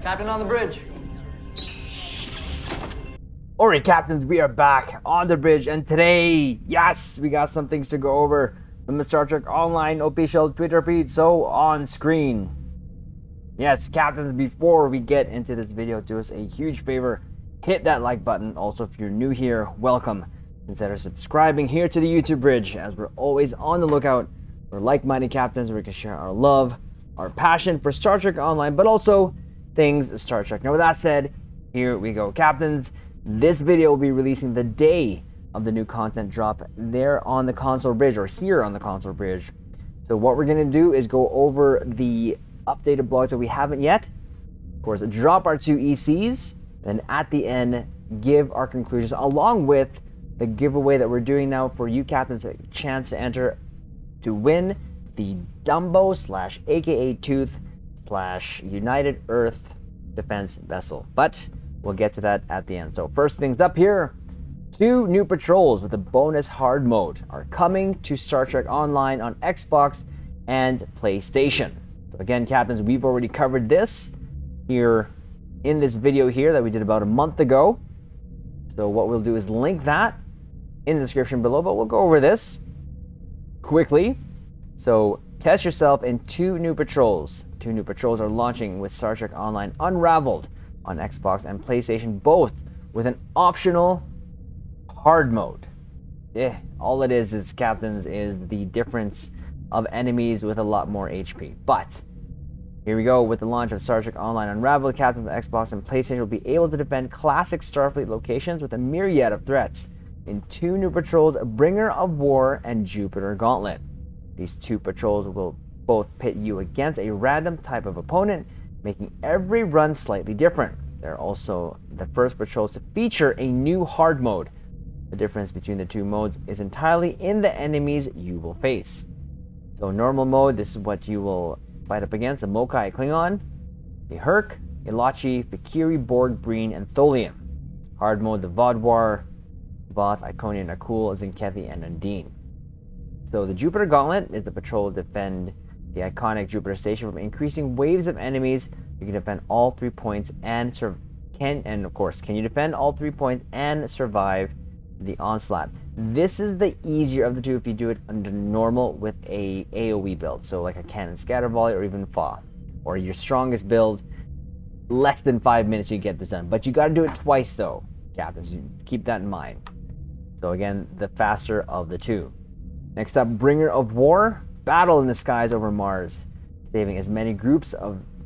Captain on the bridge. Alright, captains, we are back on the bridge, and today, yes, we got some things to go over from the Star Trek Online official Twitter feed, so on screen. Yes, captains, before we get into this video, do us a huge favor, hit that like button. Also, if you're new here, welcome. Consider subscribing here to the YouTube bridge, as we're always on the lookout for like-minded captains where we can share our love, our passion for Star Trek Online, but also things Star Trek. Now, with that said, here we go, captains. This video will be releasing the day of the new content drop there on the console bridge, or here on the console bridge. So what we're going to do is go over the updated blogs that we haven't yet. Of course, drop our 2 ECs, then at the end, give our conclusions, along with the giveaway that we're doing now for you captains, a chance to enter to win the Dumbo / AKA Tooth / United Earth Defense Vessel. But we'll get to that at the end. So first things up here, 2 new patrols with a bonus hard mode are coming to Star Trek Online on Xbox and PlayStation. So again, captains, we've already covered this here in this video here that we did about a month ago. So what we'll do is link that in the description below, but we'll go over this quickly. So test yourself in 2 new patrols. 2 new patrols are launching with Star Trek Online Unraveled on Xbox and PlayStation, both with an optional hard mode. All it is captains, is the difference of enemies with a lot more HP. But here we go. With the launch of Star Trek Online Unraveled, captains of Xbox and PlayStation will be able to defend classic Starfleet locations with a myriad of threats in 2 new patrols, Bringer of War and Jupiter Gauntlet. These 2 patrols will both pit you against a random type of opponent, making every run slightly different. They're also the first patrols to feature a new hard mode. The difference between the 2 modes is entirely in the enemies you will face. So normal mode, this is what you will fight up against: a Mokai Klingon, a Herc, a Lachi, Fikiri, Borg, Breen, and Tholian. Hard mode, the Vodwar, Voth, Iconian, Akul, Zinkethi, and Undine. So the Jupiter Gauntlet is the patrol to defend the iconic Jupiter station from increasing waves of enemies. You can defend all 3 points and can you defend all 3 points and survive the onslaught. This is the easier of the 2 if you do it under normal with a AoE build, so like a cannon scatter volley or even FA, or your strongest build. Less than 5 minutes you get this done, but you got to do it twice though, captains. You keep that in mind. So again, the faster of the 2. Next up, Bringer of War. Battle in the skies over Mars, saving as many groups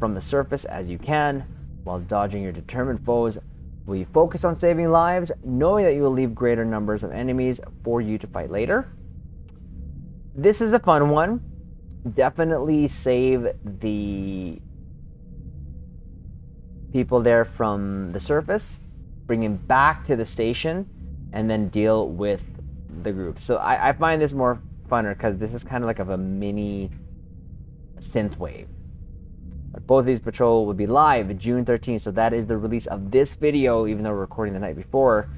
from the surface as you can while dodging your determined foes. Will you focus on saving lives, knowing that you will leave greater numbers of enemies for you to fight later? This is a fun one. Definitely save the people there from the surface, bring them back to the station, and then deal with the group. So I find this more funner because this is kind of like a mini synthwave. But both of these patrol will be live June 13th, so that is the release of this video, even though we're recording the night before,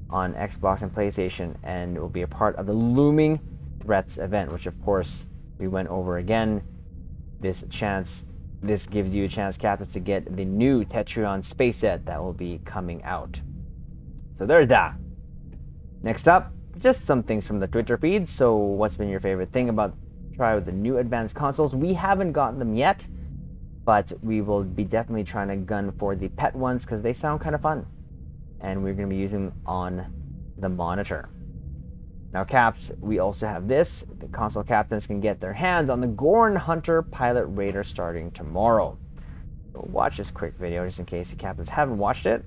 on Xbox and PlayStation, and it will be a part of the Looming Threats event, which of course we went over again. This gives you a chance, captains, to get the new TETRYON Space Set that will be coming out. So there's that. Next up, just some things from the Twitter feed. So what's been your favorite thing about try with the new advanced consoles? We haven't gotten them yet, but we will be definitely trying to gun for the pet ones because they sound kind of fun, and we're going to be using them on the monitor. Now, caps, we also have this. The console captains can get their hands on the Gorn Hunter Pilot Raider starting tomorrow. So watch this quick video just in case the captains haven't watched it.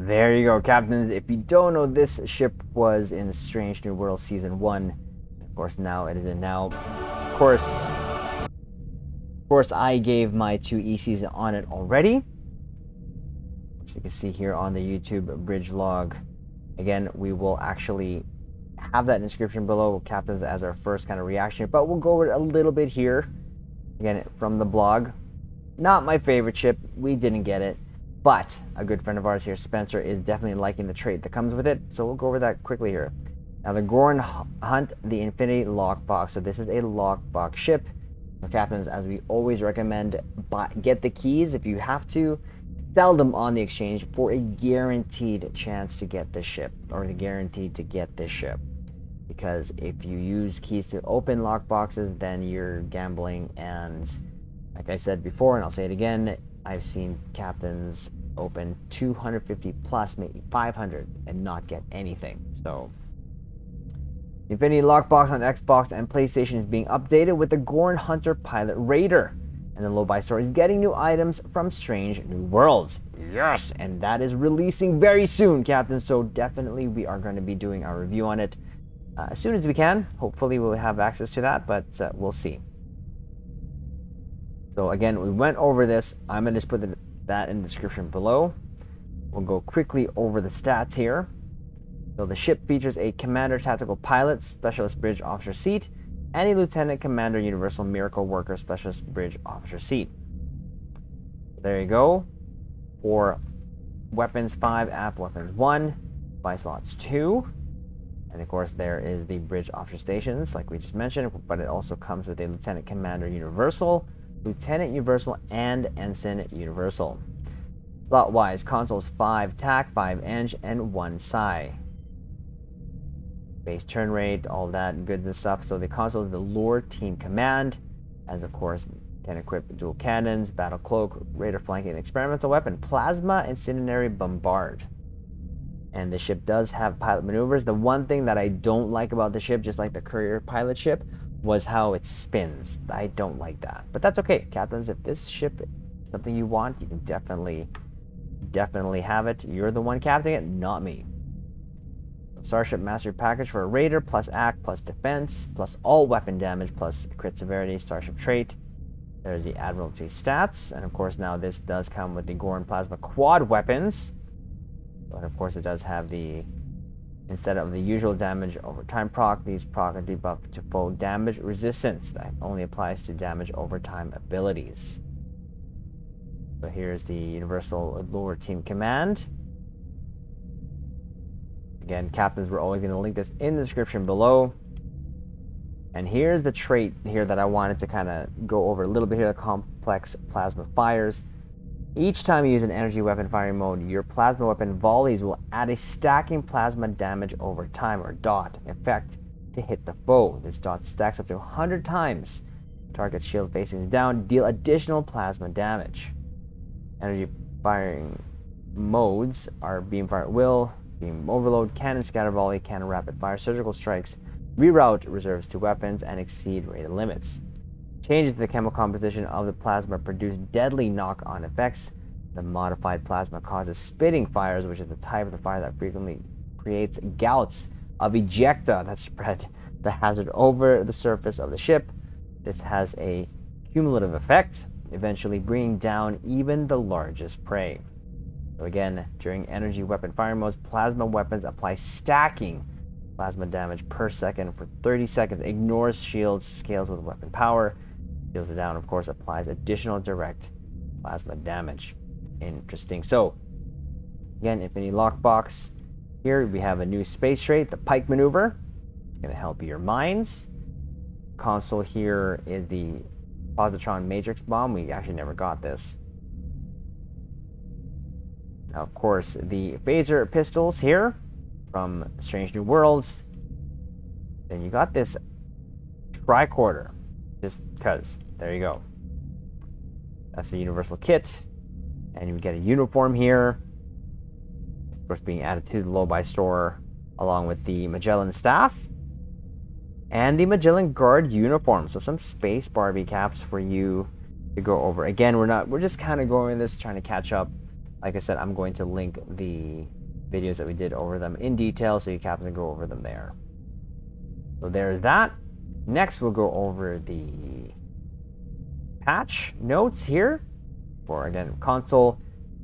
There you go, Captains. If you don't know, this ship was in Strange New World Season 1. Of course, now it is in now. Of course, I gave my 2 ECs on it already. As you can see here on the YouTube bridge log. Again, we will actually have that in the description below, Captains, as our first kind of reaction. But we'll go over it a little bit here. Again, from the blog. Not my favorite ship. We didn't get it. But a good friend of ours here, Spencer, is definitely liking the trait that comes with it. So we'll go over that quickly here. Now, the Gorn Hunt, the Infinity Lockbox. So this is a lockbox ship. So, Captains, as we always recommend, get the keys if you have to. Sell them on the exchange for a guaranteed chance to get the ship, or the guaranteed to get this ship. Because if you use keys to open lockboxes, then you're gambling. And like I said before, and I'll say it again, I've seen captains open 250 plus, maybe 500, and not get anything. So, Infinity Lockbox on Xbox and PlayStation is being updated with the Gorn Hunter Pilot Raider. And the low-buy store is getting new items from Strange New Worlds. Yes, and that is releasing very soon, Captain. So definitely we are going to be doing our review on it as soon as we can. Hopefully we'll have access to that, but we'll see. So again, we went over this. I'm going to just put that in the description below. We'll go quickly over the stats here. So the ship features a Commander Tactical Pilot, Specialist Bridge Officer Seat, and a Lieutenant Commander Universal Miracle Worker Specialist Bridge Officer Seat. There you go. For weapons 5, app weapons 1, buy slots 2. And of course there is the Bridge Officer Stations, like we just mentioned, but it also comes with a Lieutenant Commander Universal, Lieutenant Universal, and Ensign Universal. Slot-wise, consoles 5 TAC, 5 Eng, and 1 Psi. Base turn rate, all that good and stuff. So the console is the Lure Team Command, as of course can equip dual cannons, battle cloak, raider flanking, experimental weapon, plasma, incendiary bombard. And the ship does have pilot maneuvers. The one thing that I don't like about the ship, just like the courier pilot ship, was how it spins. I don't like that, but that's okay, Captains. If this ship is something you want, you can definitely have it. You're the one captaining it, not me. Starship Mastery Package for a Raider, plus Act, plus Defense, plus all weapon damage, plus crit severity, Starship Trait. There's the Admiralty stats, and of course now this does come with the Gorn Plasma Quad weapons. But of course it does have the, instead of the usual damage over time proc, these proc are debuffed to full damage resistance. That only applies to damage over time abilities. So here's the Universal Lure Team Command. Again, Captains, we're always going to link this in the description below. And here's the trait here that I wanted to kind of go over a little bit here, the complex plasma fires. Each time you use an energy weapon firing mode, your plasma weapon volleys will add a stacking plasma damage over time, or dot, effect to hit the foe. This dot stacks up to 100 times. Target shield facing down, deal additional plasma damage. Energy firing modes are beam fire at will, beam overload, cannon scatter volley, cannon rapid fire, surgical strikes, reroute reserves to weapons, and exceed rated limits. Changes to the chemical composition of the plasma produce deadly knock-on effects. The modified plasma causes spitting fires, which is the type of the fire that frequently creates gouts of ejecta that spread the hazard over the surface of the ship. This has a cumulative effect, eventually bringing down even the largest prey. So again, during energy weapon firing modes, plasma weapons apply stacking plasma damage per second for 30 seconds. Ignores shields, scales with weapon power. Shields are down, of course, applies additional direct plasma damage. Interesting. So again, Infinity Lockbox. Here we have a new space trait, the Pike Maneuver. It's going to help your mines. Console here is the Positron Matrix Bomb. We actually never got this. Now, of course, the phaser pistols here from Strange New Worlds. Then you got this tricorder, just because. There you go. That's the universal kit. And you get a uniform here. Of course, being added to the low-buy store, along with the Magellan staff and the Magellan Guard uniform. So some space Barbie caps for you to go over. Again, we're just kind of going this, trying to catch up. Like I said, I'm going to link the videos that we did over them in detail, so you captains can go over them there. So there's that. Next, we'll go over the patch notes here for, again, console.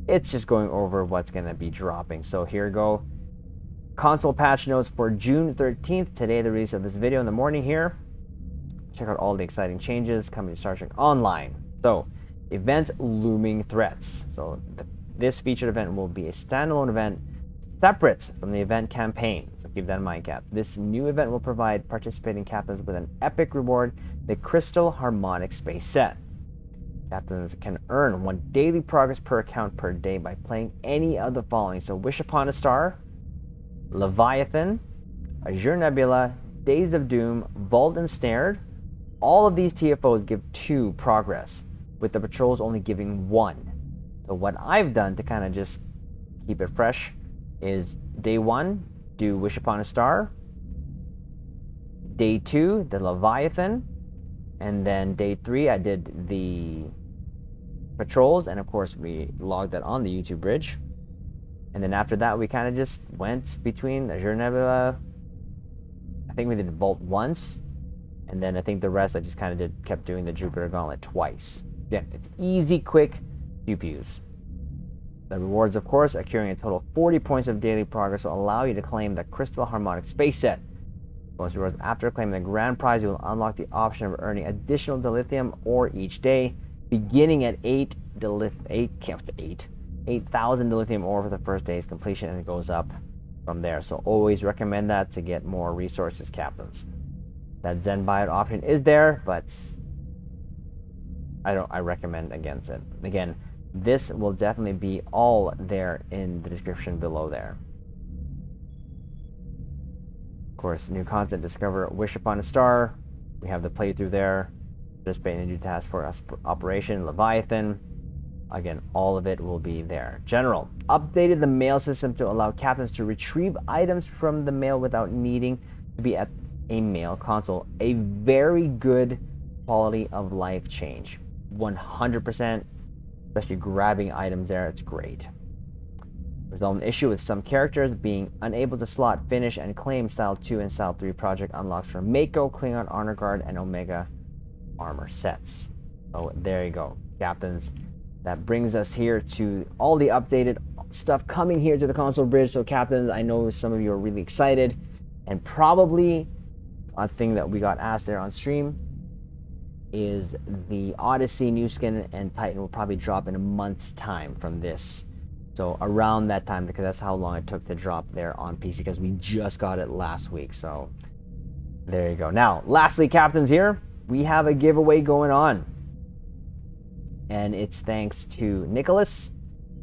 It's just going over what's going to be dropping. So here we go. Console patch notes for June 13th. Today, the release of this video in the morning here. Check out all the exciting changes coming to Star Trek Online. So, event looming threats. So, this featured event will be a standalone event separate from the event campaign. So, keep that in mind, Cap. This new event will provide participating captains with an epic reward, the Crystal Harmonic Space Set. Captains can earn 1 daily progress per account per day by playing any of the following. So, Wish Upon a Star, Leviathan, Azure Nebula, Days of Doom, Vault Ensnared. All of these TFOs give 2 progress, with the patrols only giving 1. So what I've done to kind of just keep it fresh is day 1, do Wish Upon a Star. Day 2, the Leviathan. And then day 3, I did the patrols. And of course, we logged that on the YouTube bridge. And then after that, we kind of just went between Azure Nebula. I think we did Vault once. And then I think the rest I just kind of kept doing the Jupiter Gauntlet twice. Again, it's easy, quick pew-pews. The rewards, of course, accruing a total of 40 points of daily progress will allow you to claim the Crystal Harmonic Space Set. Bonus rewards after claiming the grand prize, you will unlock the option of earning additional dilithium ore each day, beginning at 8,000 dilithium ore for the first day's completion, and it goes up from there. So always recommend that to get more resources, captains. That Zen buyout option is there, but I recommend against it. Again, this will definitely be all there in the description below there. Of course, new content, discover Wish Upon a Star. We have the playthrough there. Participate in a new task for us Operation Leviathan. Again, all of it will be there. General, updated the mail system to allow captains to retrieve items from the mail without needing to be at a mail console. A very good quality of life change. 100%, especially grabbing items there, it's great. Resolve an issue with some characters being unable to slot, finish, and claim Style 2 and Style 3 project unlocks for Mako, Klingon Honor Guard, and Omega armor sets. So there you go, captains. That brings us here to all the updated stuff coming here to the console bridge. So captains, I know some of you are really excited, and probably a thing that we got asked there on stream is the Odyssey new skin and Titan will probably drop in a month's time from this. So around that time, because that's how long it took to drop there on PC, because we just got it last week. So there you go. Now, lastly, captains, here we have a giveaway going on, and it's thanks to Nicholas.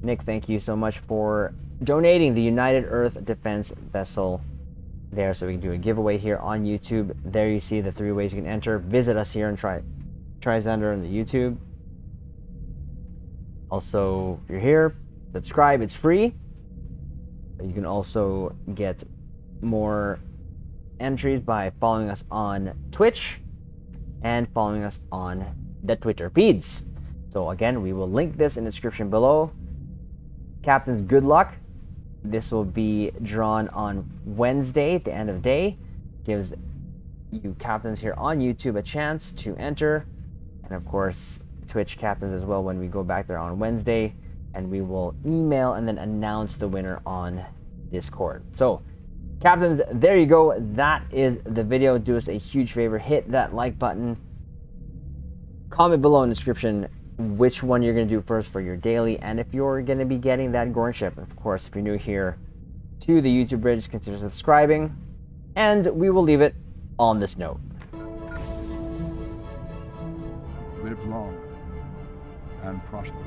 Nick, thank you so much for donating the United Earth Defense Vessel there, so we can do a giveaway here on YouTube. There you see the 3 ways you can enter. Visit us here and try Xander on the YouTube. Also, if you're here, subscribe, it's free. You can also get more entries by following us on Twitch and following us on the Twitter feeds. So again, we will link this in the description below. Captains, good luck. This will be drawn on Wednesday at the end of day. Gives you captains here on YouTube a chance to enter. And of course, Twitch captains as well when we go back there on Wednesday. And we will email and then announce the winner on Discord. So, captains, there you go. That is the video. Do us a huge favor. Hit that like button. Comment below in the description which one you're going to do first for your daily, and if you're going to be getting that Gorn ship. Of course, if you're new here to the YouTube bridge, consider subscribing, and we will leave it on this note. Live long and prosper.